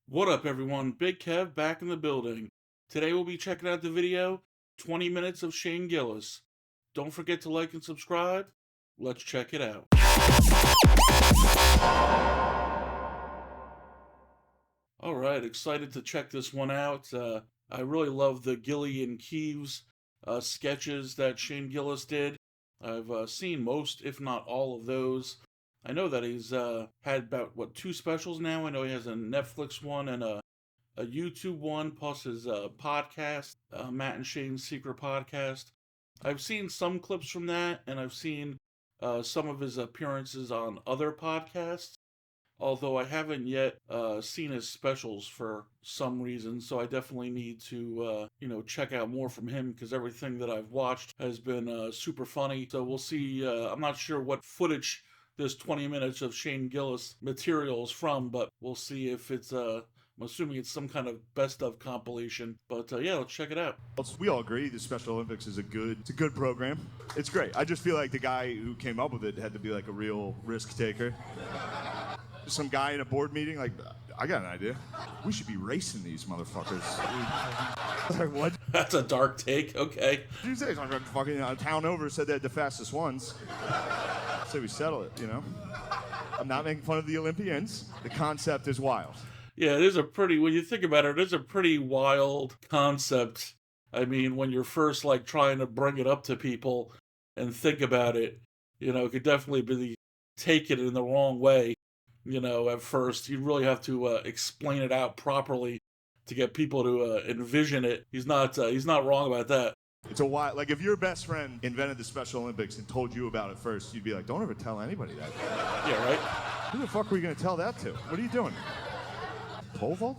What up, everyone? Big Kev back in the building. Today we'll be checking out the video 20 Minutes of Shane Gillis. Don't forget to like and subscribe. Let's check it out. Alright, excited to check this one out. I really love the Gilly and Keeves sketches that Shane Gillis did. I've seen most, if not all, of those. I know that he's had about, 2 specials now? I know he has a Netflix one and a YouTube one, plus his podcast, Matt and Shane's Secret Podcast. I've seen some clips from that, and I've seen some of his appearances on other podcasts, although I haven't yet seen his specials for some reason, so I definitely need to, check out more from him, because everything that I've watched has been super funny. So we'll see. I'm not sure what footage this 20 minutes of Shane Gillis material is from, but we'll see if it's I'm assuming it's some kind of best of compilation. But yeah, let's check it out. We all agree the Special Olympics is a good program. It's great. I just feel like the guy who came up with it had to be like a real risk taker. Some guy in a board meeting, like, I got an idea. We should be racing these motherfuckers. Like, what? That's a dark take. Okay. What did you say? Fucking town over said they had the fastest ones. So we settle it, you know? I'm not making fun of the Olympians. The concept is wild. Yeah, it is when you think about it is a pretty wild concept. I mean, when you're first, trying to bring it up to people and think about it, it could definitely be taken in the wrong way. At first, you really have to explain it out properly to get people to envision it. He's not wrong about that. It's a wild, if your best friend invented the Special Olympics and told you about it first, you'd be like, don't ever tell anybody that. Yeah, right? Who the fuck were you going to tell that to? What are you doing? Pole vault?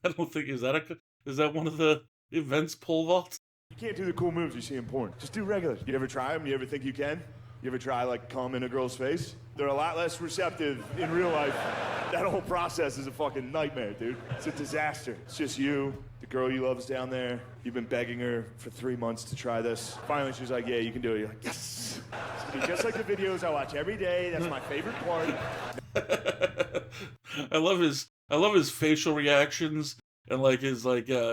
I don't think, is that one of the events, pole vault? You can't do the cool moves you see in porn. Just do regular. You ever try them? You ever think you can? You ever try, cum in a girl's face? They're a lot less receptive in real life. That whole process is a fucking nightmare, dude. It's a disaster. It's just you, the girl you love is down there. You've been begging her for 3 months to try this. Finally, she's like, yeah, you can do it. You're like, yes! It's gonna be just like the videos I watch every day. That's my favorite part. I love his facial reactions and his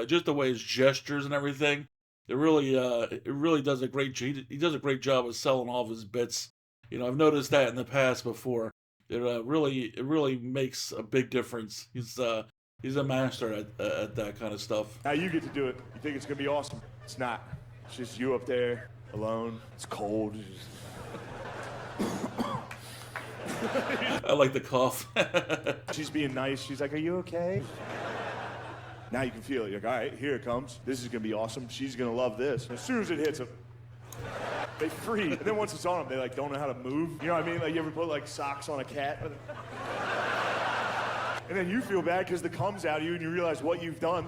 just the way his gestures and everything. It really does a great job. He does a great job of selling all of his bits. I've noticed that in the past before. It really makes a big difference. He's a master at that kind of stuff. Now you get to do it. You think it's gonna be awesome? It's not. It's just you up there alone. It's cold. I like the cough. She's being nice. She's like, "Are you okay?" Now you can feel it. You're like, all right, here it comes. This is gonna be awesome. She's gonna love this. As soon as it hits them, they freeze. And then once it's on them, they don't know how to move. You know what I mean? You ever put socks on a cat? And then you feel bad because the cum's out of you and you realize what you've done.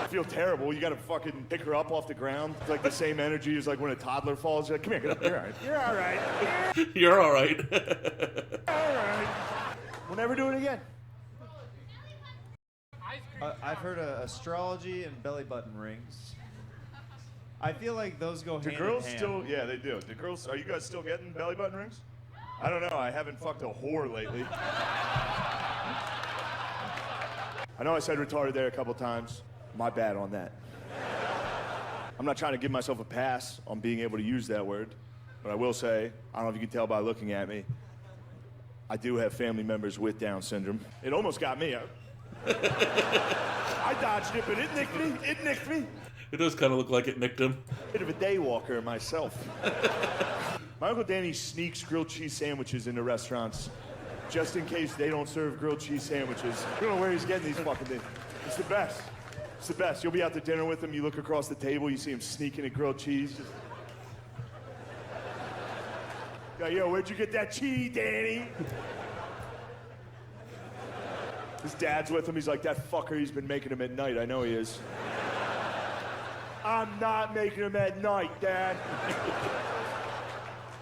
You feel terrible. You gotta fucking pick her up off the ground. It's the same energy as when a toddler falls. You're like, come here, get up. You're all right. You're all right. You're all right. All right. We'll never do it again. I've heard of astrology and belly button rings. I feel like those go hand in hand. Do girls still? Yeah, they do. Are you guys still getting belly button rings? I don't know. I haven't fucked a whore lately. I know I said retarded there a couple times. My bad on that. I'm not trying to give myself a pass on being able to use that word, but I will say, I don't know if you can tell by looking at me, I do have family members with Down syndrome. It almost got me. I dodged it, but it nicked me. It does kind of look like it nicked him. Bit of a day walker myself. My Uncle Danny sneaks grilled cheese sandwiches into restaurants just in case they don't serve grilled cheese sandwiches. I don't know where he's getting these fucking things. It's the best. It's the best. You'll be out to dinner with him, you look across the table, you see him sneaking a grilled cheese. Yo, where'd you get that cheese, Danny? His dad's with him. He's like, that fucker, he's been making them at night. I know he is. I'm not making them at night, Dad.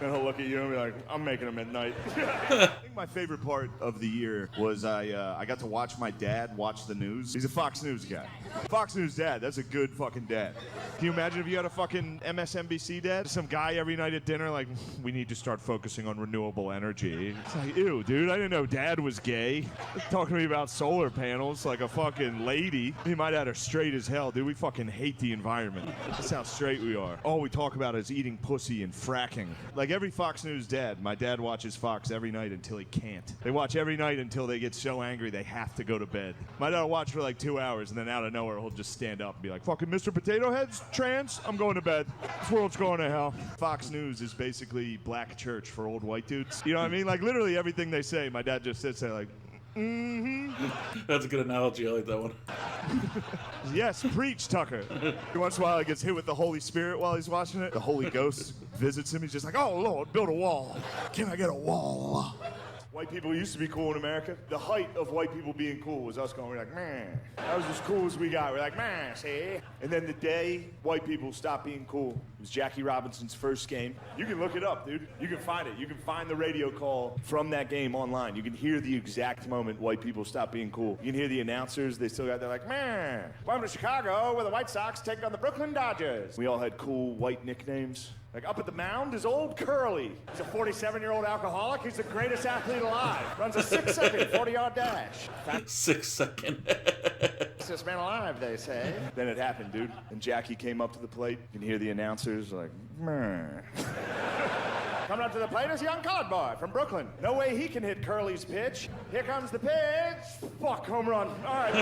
And he'll look at you and be like, I'm making them at night. my favorite part of the year was I got to watch my dad watch the news. He's a Fox News guy. Fox News dad, that's a good fucking dad. Can you imagine if you had a fucking MSNBC dad? Some guy every night at dinner like, we need to start focusing on renewable energy. It's like, ew, dude, I didn't know dad was gay. Talking to me about solar panels like a fucking lady. He might have had her straight as hell, dude. We fucking hate the environment. That's how straight we are. All we talk about is eating pussy and fracking. Like every Fox News dad, my dad watches Fox every night until he can't. They watch every night until they get so angry they have to go to bed. My dad will watch for like 2 hours and then out of nowhere he'll just stand up and be like, fucking Mr. Potato Head's trans? I'm going to bed. This world's going to hell. Fox News is basically black church for old white dudes. You know what I mean? Like literally everything they say, my dad just sits there like, That's a good analogy. I like that one. yes, preach, Tucker. Once in a while he gets hit with the Holy Spirit while he's watching it. The Holy Ghost visits him. He's just like, oh, Lord, build a wall. Can I get a wall? White people used to be cool in America. The height of white people being cool was us going, we're like, man. That was as cool as we got. We're like, man, see? And then the day white people stopped being cool, it was Jackie Robinson's first game. You can look it up, dude. You can find it. You can find the radio call from that game online. You can hear the exact moment white people stopped being cool. You can hear the announcers. They still got, they're like, man, welcome to Chicago where the White Sox take on the Brooklyn Dodgers. We all had cool white nicknames. Like up at the mound is old Curly. He's a 47-year-old alcoholic. He's the greatest athlete alive. Runs a 6-second 40-yard dash. 6 second. Fastest man alive, they say. Then it happened, dude. And Jackie came up to the plate. You can hear the announcers like, meh. Coming up to the plate is young colored boy from Brooklyn. No way he can hit Curly's pitch. Here comes the pitch. Fuck, home run. All right.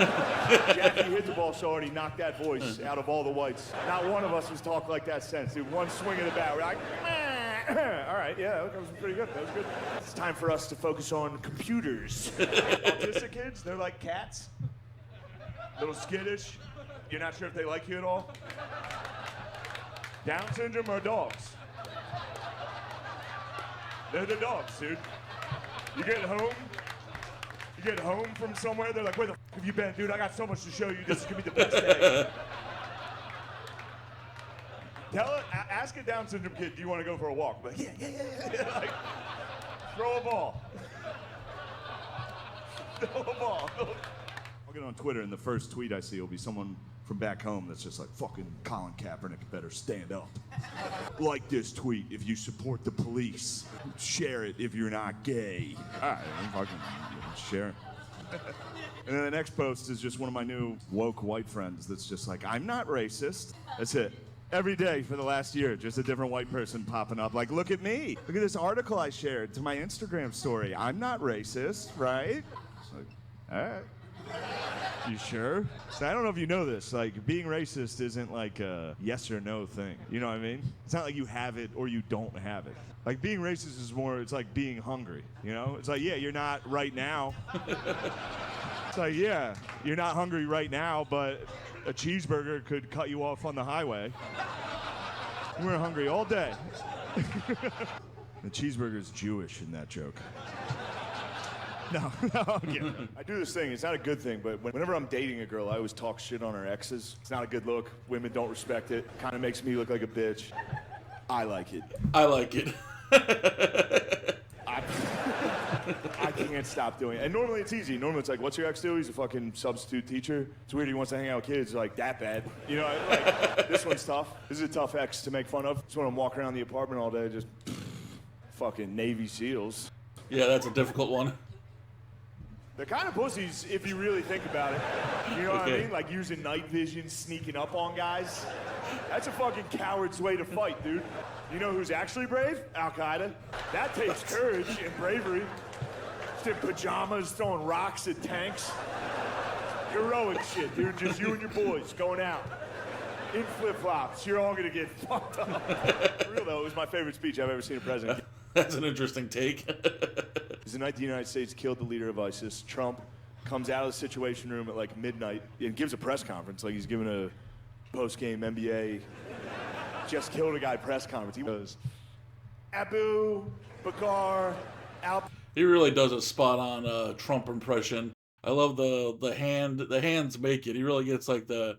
Jackie hit the ball so hard he knocked that voice out of all the whites. Not one of us has talked like that since. Dude, one swing of the bat, we're like, meh. All right, yeah, that was pretty good. That was good. It's time for us to focus on computers. Autistic kids, they're like cats. Little skittish. You're not sure if they like you at all. Down syndrome or dogs? They're the dogs, dude. You get home from somewhere, they're like, where the f have you been, dude? I got so much to show you. This is gonna be the best day. Ask a Down syndrome kid, do you want to go for a walk? Like, yeah. Like, throw a ball. Throw a ball. I'll get on Twitter and the first tweet I see will be someone from back home that's just like, fucking Colin Kaepernick better stand up. Like this tweet if you support the police. Share it if you're not gay. All right, I'm fucking share it. And then the next post is just one of my new woke white friends that's just like, I'm not racist. That's it. Every day for the last year, just a different white person popping up. Like, look at me. Look at this article I shared to my Instagram story. I'm not racist, right? It's like, all right. You sure? So I don't know if you know this, like being racist isn't like a yes or no thing. You know what I mean? It's not like you have it or you don't have it. Like being racist is more, it's like being hungry, you know? It's like, yeah, you're not right now. It's like, yeah, you're not hungry right now, but a cheeseburger could cut you off on the highway. We're hungry all day. The cheeseburger's Jewish in that joke. No, okay. I do this thing. It's not a good thing, but whenever I'm dating a girl, I always talk shit on her exes. It's not a good look. Women don't respect it. Kind of makes me look like a bitch. I like it. I like it. I can't stop doing it. And normally it's easy. Normally it's like, what's your ex do? He's a fucking substitute teacher. It's weird he wants to hang out with kids. Like, that bad. You know, like, this one's tough. This is a tough ex to make fun of. It's when I'm walking around the apartment all day, just fucking Navy SEALs. Yeah, that's a difficult one. They're kind of pussies if you really think about it. You know what I mean? Like using night vision, sneaking up on guys. That's a fucking coward's way to fight, dude. You know who's actually brave? Al-Qaeda. That takes courage and bravery. Just in pajamas, throwing rocks at tanks. Heroic shit, dude. Just you and your boys going out. In flip-flops. You're all gonna get fucked up. For real though, it was my favorite speech I've ever seen a president. That's an interesting take. It was the night the United States killed the leader of ISIS. Trump comes out of the Situation Room at like midnight and gives a press conference like he's giving a post-game NBA just killed a guy press conference. He goes, Abu Bakr al. He really does a spot-on Trump impression. I love the hands make it. He really gets like the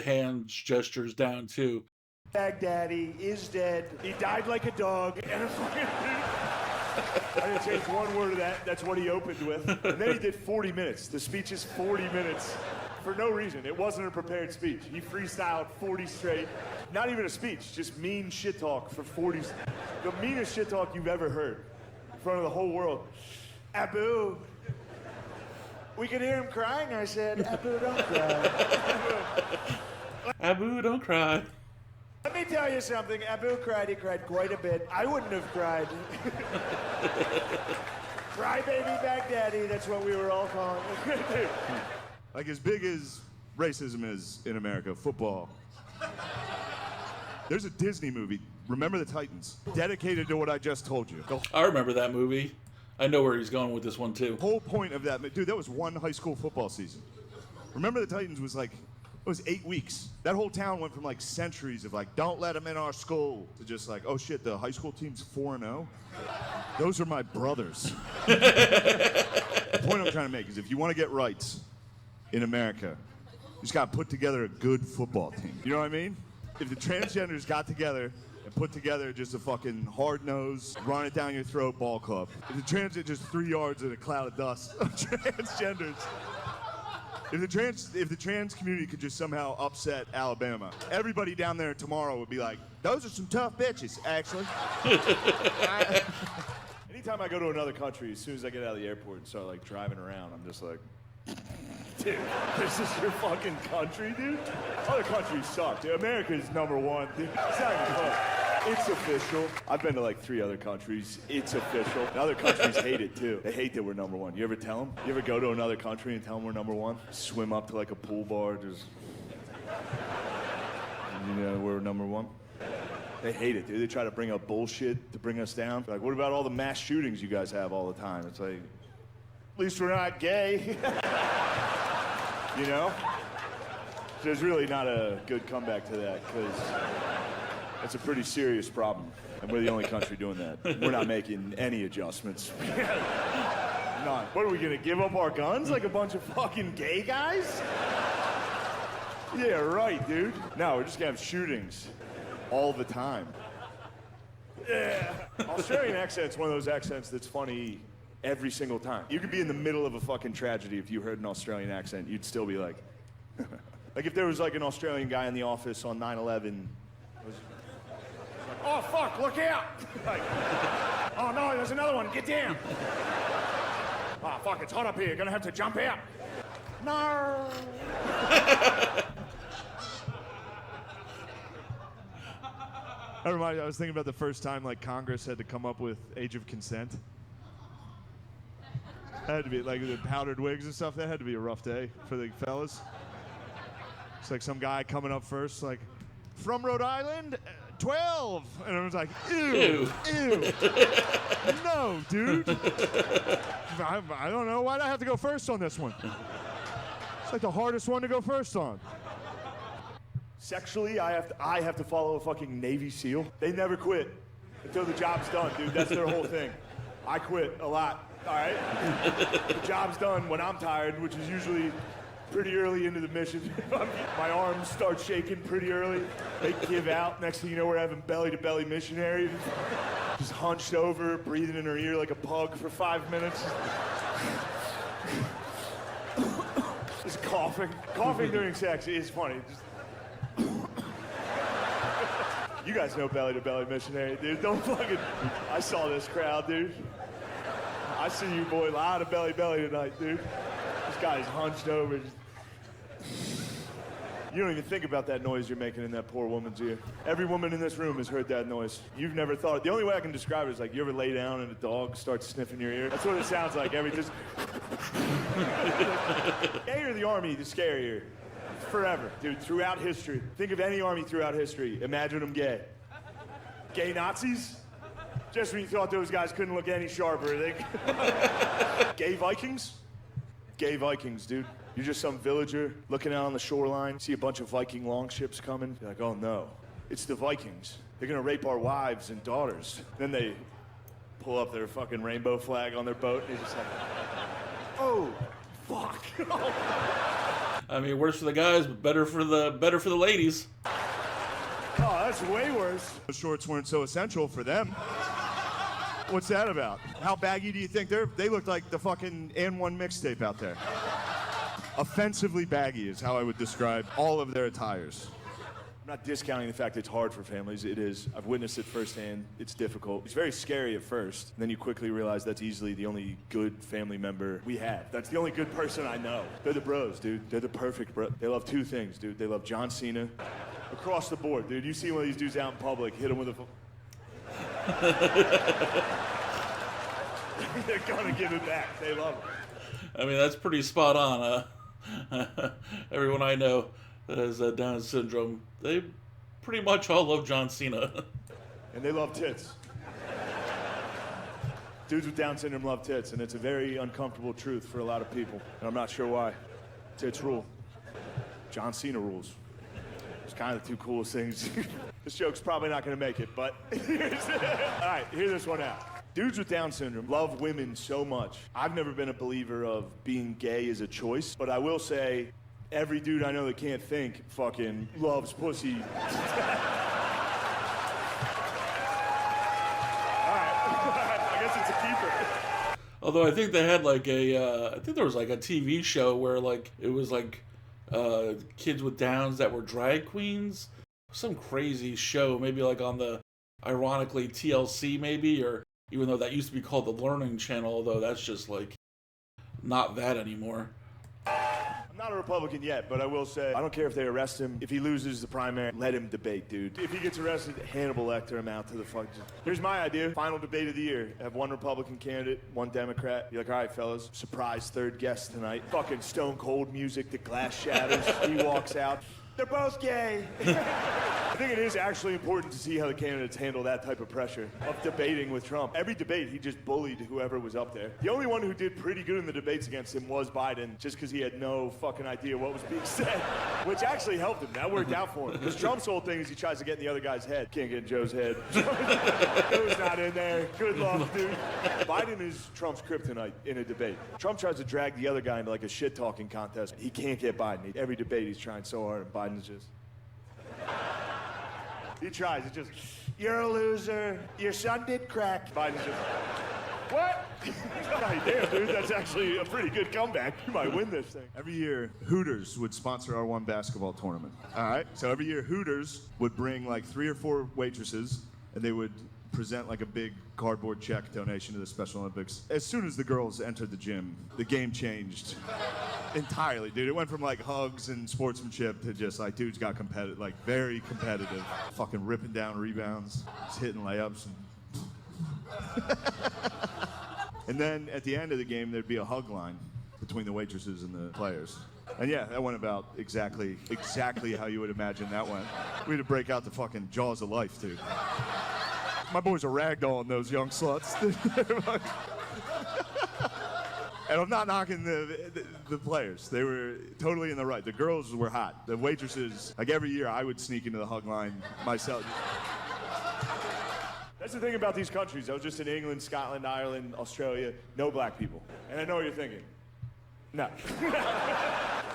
hand gestures down too. Baghdadi is dead. He died like a dog. And a fucking I didn't change one word of that. That's what he opened with. And then he did 40 minutes. The speech is 40 minutes for no reason. It wasn't a prepared speech. He freestyled 40 straight. Not even a speech, just mean shit talk for 40. The meanest shit talk you've ever heard in front of the whole world. Abu. We could hear him crying. I said, Abu, don't cry. Abu, don't cry. Let me tell you something. Abu cried. He cried quite a bit. I wouldn't have cried. Crybaby Baghdadi. That's what we were all calling it. Like, as big as racism is in America, football. There's a Disney movie, Remember the Titans, dedicated to what I just told you. The I remember that movie. I know where he's going with this one, too. whole point of that, dude, that was one high school football season. Remember the Titans was like, it was 8 weeks. That whole town went from like centuries of like, don't let them in our school, to just like, oh shit, the high school team's 4-0. Those are my brothers. The point I'm trying to make is if you want to get rights in America, you just got to put together a good football team. You know what I mean? If the transgenders got together and put together just a fucking hard-nosed, run it down your throat ball club. If the trans are just 3 yards in a cloud of dust of transgenders. If the trans community could just somehow upset Alabama, everybody down there tomorrow would be like, those are some tough bitches, actually. Anytime I go to another country, as soon as I get out of the airport and start like driving around, I'm just like, dude, this is your fucking country, dude? Other countries suck, dude. America is #1, dude. It's not even close. It's official. I've been to like 3 other countries. It's official. And other countries hate it too. They hate that we're #1. You ever tell them? You ever go to another country and tell them we're #1? Swim up to like a pool bar, just, you know, we're #1. They hate it, dude. They try to bring up bullshit to bring us down. Like, what about all the mass shootings you guys have all the time? It's like, at least we're not gay. You know? There's really not a good comeback to that, because it's a pretty serious problem. And we're the only country doing that. We're not making any adjustments. None. What, are we gonna give up our guns like a bunch of fucking gay guys? Yeah, right, dude. No, we're just gonna have shootings all the time. Yeah. Australian accent's one of those accents that's funny every single time. You could be in the middle of a fucking tragedy. If you heard an Australian accent, you'd still be like, like if there was like an Australian guy in the office on 9/11, oh fuck, look out! Like, oh no, there's another one, get down! Oh fuck, it's hot up here, gonna have to jump out. No! I was thinking about the first time like Congress had to come up with age of consent. That had to be like the powdered wigs and stuff. That had to be a rough day for the fellas. It's like some guy coming up first, like, from Rhode Island, 12, and everyone's like, ew, ew. No, dude. I don't know. Why'd I have to go first on this one? It's like the hardest one to go first on. Sexually, I have to follow a fucking Navy SEAL. They never quit until the job's done, dude. That's their whole thing. I quit a lot, all right? The job's done when I'm tired, which is usually pretty early into the mission. My arms start shaking pretty early. They give out. Next thing you know, we're having belly-to-belly missionary. Just hunched over, breathing in her ear like a pug for 5 minutes. Just coughing. Coughing during sex is funny. Just you guys know belly-to-belly missionary, dude. Don't fucking... I saw this crowd, dude. I see you, boy. A lot of belly-belly tonight, dude. This guy's hunched over. You don't even think about that noise you're making in that poor woman's ear. Every woman in this room has heard that noise. You've never thought... The only way I can describe it is like you ever lay down and a dog starts sniffing your ear? That's what it sounds like. Just... Gay or the army, the scarier. Forever, dude, throughout history. Think of any army throughout history. Imagine them gay. Gay Nazis? Just when you thought those guys couldn't look any sharper. Gay Vikings? Gay Vikings, dude. You're just some villager looking out on the shoreline, see a bunch of Viking longships coming. You're like, oh no, it's the Vikings. They're gonna rape our wives and daughters. Then they pull up their fucking rainbow flag on their boat, and you're just like, oh, fuck. I mean, worse for the guys, but better for the ladies. Oh, that's way worse. The shorts weren't so essential for them. What's that about? How baggy do you think they look like the fucking N1 mixtape out there. Offensively baggy is how I would describe all of their attires. I'm not discounting the fact that it's hard for families. It is. I've witnessed it firsthand. It's difficult. It's very scary at first. And then you quickly realize that's easily the only good family member we have. That's the only good person I know. They're the bros, dude. They're the perfect bro. They love two things, dude. They love John Cena. Across the board, dude. You see one of these dudes out in public, hit him with a... They're gonna give it back. They love it. I mean, that's pretty spot on. Everyone I know that has Down syndrome, they pretty much all love John Cena. And they love tits. Dudes with Down syndrome love tits, and it's a very uncomfortable truth for a lot of people. And I'm not sure why. Tits rule. John Cena rules. It's kind of the two coolest things. This joke's probably not gonna make it, but all right, hear this one out. Dudes with Down syndrome love women so much. I've never been a believer of being gay as a choice, but I will say every dude I know that can't think fucking loves pussy. All right, I guess it's a keeper. Although I think they had like I think there was like a TV show where like it was like kids with Downs that were drag queens. Some crazy show, maybe like on the, ironically, TLC maybe, or even though that used to be called the Learning Channel, although that's just like not that anymore. I'm not a Republican yet, but I will say, I don't care if they arrest him. If he loses the primary, let him debate, dude. If he gets arrested, Hannibal Lecter him out to the fuck. Here's my idea. Final debate of the year. Have one Republican candidate, one Democrat. You're like, all right, fellas, surprise third guest tonight. Fucking stone cold music, the glass shatters. He walks out. They're both gay. I think it is actually important to see how the candidates handle that type of pressure of debating with Trump. Every debate, he just bullied whoever was up there. The only one who did pretty good in the debates against him was Biden, just because he had no fucking idea what was being said, which actually helped him. That worked out for him. Because Trump's whole thing is he tries to get in the other guy's head. Can't get in Joe's head. Joe's not in there. Good luck, dude. Biden is Trump's kryptonite in a debate. Trump tries to drag the other guy into like a shit-talking contest. He can't get Biden. Every debate, he's trying so hard, and Biden is just... He tries. It's just, you're a loser. Your son did crack. Biden's just, what? Damn, dude, that's actually a pretty good comeback. You might win this thing. Every year, Hooters would sponsor our one basketball tournament. All right? So every year, Hooters would bring like 3 or 4 waitresses, and they would present like a big cardboard check donation to the Special Olympics. As soon as the girls entered the gym, the game changed entirely, dude. It went from like hugs and sportsmanship to just like dudes got competitive, like very competitive, fucking ripping down rebounds, just hitting layups. And then at the end of the game, there'd be a hug line between the waitresses and the players. And yeah, that went about exactly how you would imagine that went. We had to break out the fucking jaws of life, dude. My boys are ragdolling those young sluts. And I'm not knocking the players. They were totally in the right. The girls were hot. The waitresses, like every year, I would sneak into the hug line myself. That's the thing about these countries. I was just in England, Scotland, Ireland, Australia. No black people. And I know what you're thinking. No.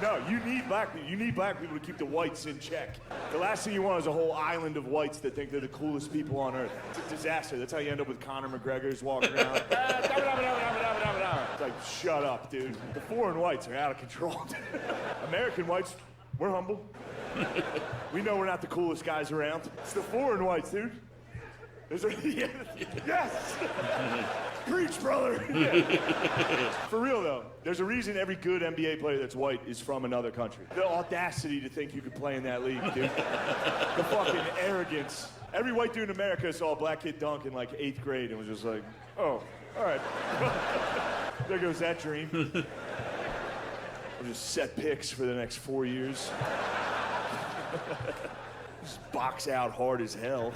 No, you need black people. You need black people to keep the whites in check. The last thing you want is a whole island of whites that think they're the coolest people on earth. It's a disaster. That's how you end up with Conor McGregor's walking around. It's like, shut up, dude. The foreign whites are out of control. American whites, we're humble. We know we're not the coolest guys around. It's the foreign whites, dude. Yes! Preach, brother! Yeah. For real, though, there's a reason every good NBA player that's white is from another country. The audacity to think you could play in that league, dude. The fucking arrogance. Every white dude in America saw a black kid dunk in like 8th grade and was just like, oh, all right. There goes that dream. I'll just set picks for the next 4 years. Just box out hard as hell.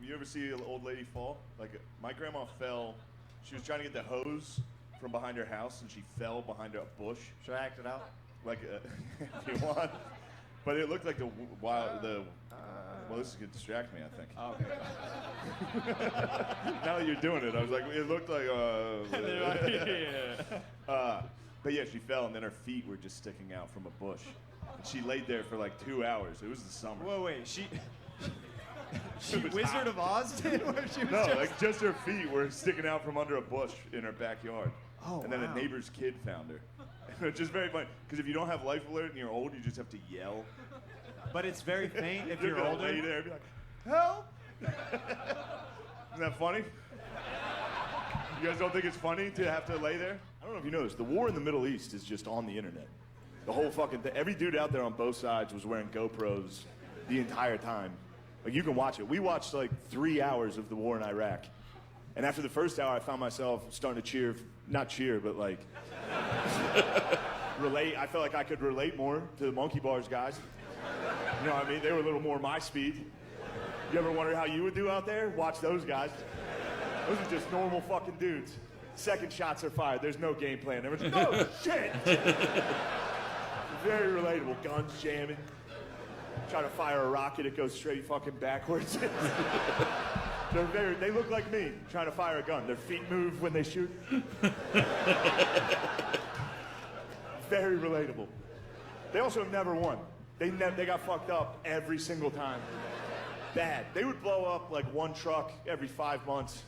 You ever see an old lady fall? Like, my grandma fell. She was trying to get the hose from behind her house, and she fell behind a bush. Should I act it out? Like, if you want. But it looked like well, this is going to distract me, I think. Oh, okay. Now that you're doing it, I was like, it looked like, but yeah, she fell, and then her feet were just sticking out from a bush. And she laid there for like 2 hours. It was the summer. Wait, she... Wizard of Oz did? Where she was No, just... like just her feet were sticking out from under a bush in her backyard. Oh, and then wow. a neighbor's kid found her. It's just very funny, because if you don't have life alert and you're old, you just have to yell. But it's very faint if You're you're gonna older. lay there and be like, help! Isn't that funny? You guys don't think it's funny to have to lay there? I don't know if you noticed, the war in the Middle East is just on the internet. The whole fucking thing. Every dude out there on both sides was wearing GoPros the entire time. Like, you can watch it. We watched like 3 hours of the war in Iraq. And after the first hour, I found myself starting to cheer, not cheer, but like, relate. I felt like I could relate more to the monkey bars guys. You know what I mean? They were a little more my speed. You ever wonder how you would do out there? Watch those guys. Those are just normal fucking dudes. Second shots are fired. There's no game plan. They're just, oh, shit! Very relatable. Guns jamming. Try to fire a rocket, it goes straight fucking backwards. They look like me trying to fire a gun. Their feet move when they shoot. Very relatable. They also have never won. They got fucked up every single time. Bad. They would blow up like one truck every 5 months.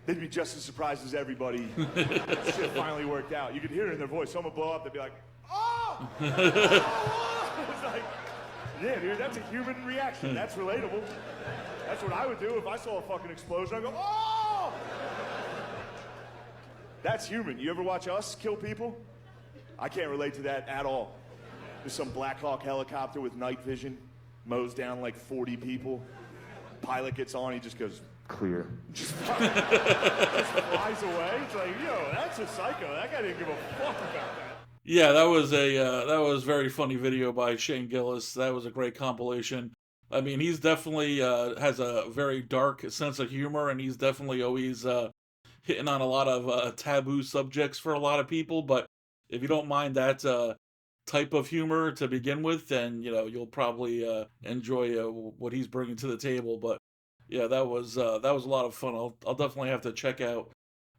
They'd be just as surprised as everybody. Shit finally worked out. You could hear it in their voice. Someone would blow up, they'd be like, oh! Oh! It's like, yeah, dude, that's a human reaction. That's relatable. That's what I would do if I saw a fucking explosion. I'd go, oh! That's human. You ever watch us kill people? I can't relate to that at all. There's some Black Hawk helicopter with night vision, mows down like 40 people. Pilot gets on, he just goes, clear. Just flies away. It's like, yo, that's a psycho. That guy didn't give a fuck about that. Yeah, that was a very funny video by Shane Gillis. That was a great compilation. I mean, he's definitely has a very dark sense of humor, and he's definitely always hitting on a lot of taboo subjects for a lot of people. But if you don't mind that type of humor to begin with, then you'll probably enjoy what he's bringing to the table. But yeah, that was a lot of fun. I'll definitely have to check out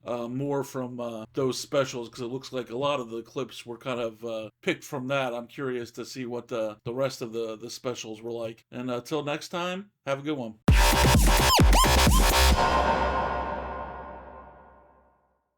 more from those specials, because it looks like a lot of the clips were kind of picked from that. I'm curious to see what the rest of the specials were like. And until next time, have a good one.